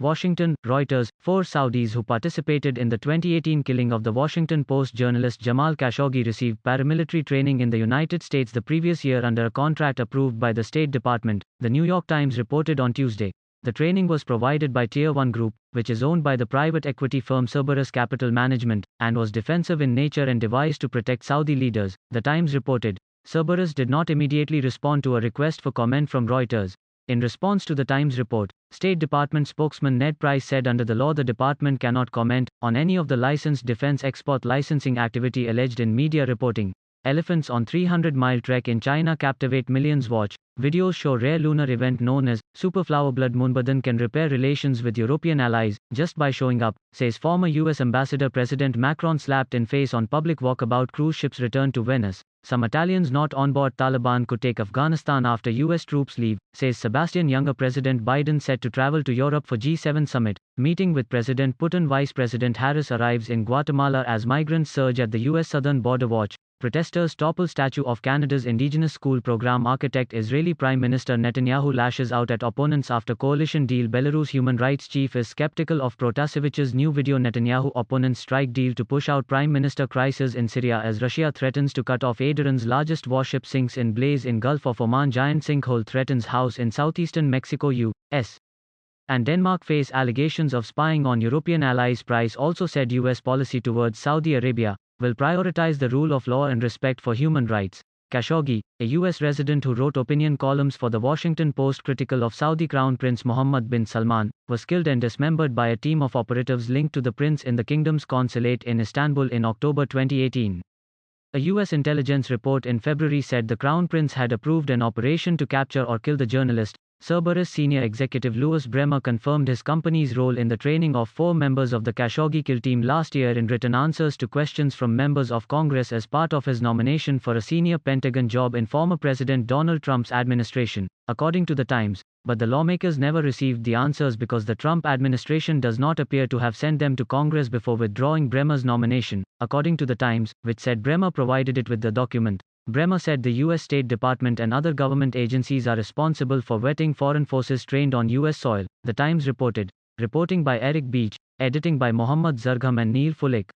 Washington, Reuters. 4 Saudis who participated in the 2018 killing of the Washington Post journalist Jamal Khashoggi received paramilitary training in the United States the previous year under a contract approved by the State Department, the New York Times reported on Tuesday. The training was provided by Tier 1 Group, which is owned by the private equity firm Cerberus Capital Management, and was defensive in nature and devised to protect Saudi leaders, the Times reported. Cerberus did not immediately respond to a request for comment from Reuters. In response to the Times report, State Department spokesman Ned Price said under the law the department cannot comment on any of the licensed defense export licensing activity alleged in media reporting. Elephants on 300-mile trek in China captivate millions. Watch. Videos show rare lunar event known as Superflower Blood Moon can repair relations with European allies just by showing up, says former US Ambassador. President Macron slapped in face on public walkabout. Cruise ships return to Venice. Some Italians not on board. Taliban could take Afghanistan after US troops leave, says Sebastian Younger. President Biden set to travel to Europe for G7 summit. Meeting with President Putin. Vice President Harris arrives in Guatemala as migrants surge at the US southern border. Watch. Protesters topple statue of Canada's indigenous school program architect. Israeli Prime Minister Netanyahu lashes out at opponents after coalition deal. Belarus human rights chief is skeptical of Protasevich's new video. Netanyahu opponents strike deal to push out Prime Minister. Crisis in Syria as Russia threatens to cut off aid. Iran's largest warship sinks in blaze in Gulf of Oman. Giant sinkhole threatens house in southeastern Mexico. U.S. and Denmark face allegations of spying on European allies. Price also said US policy towards Saudi Arabia will prioritize the rule of law and respect for human rights. Khashoggi, a US resident who wrote opinion columns for the Washington Post critical of Saudi Crown Prince Mohammed bin Salman, was killed and dismembered by a team of operatives linked to the prince in the kingdom's consulate in Istanbul in October 2018. A US intelligence report in February said the Crown Prince had approved an operation to capture or kill the journalist. Cerberus senior executive Louis Bremer confirmed his company's role in the training of 4 members of the Khashoggi kill team last year in written answers to questions from members of Congress as part of his nomination for a senior Pentagon job in former President Donald Trump's administration, according to the Times. But the lawmakers never received the answers because the Trump administration does not appear to have sent them to Congress before withdrawing Bremer's nomination, according to the Times, which said Bremer provided it with the document. Bremer said the U.S. State Department and other government agencies are responsible for vetting foreign forces trained on U.S. soil, the Times reported. Reporting by Eric Beach, editing by Mohammad Zargham and Neil Fulik.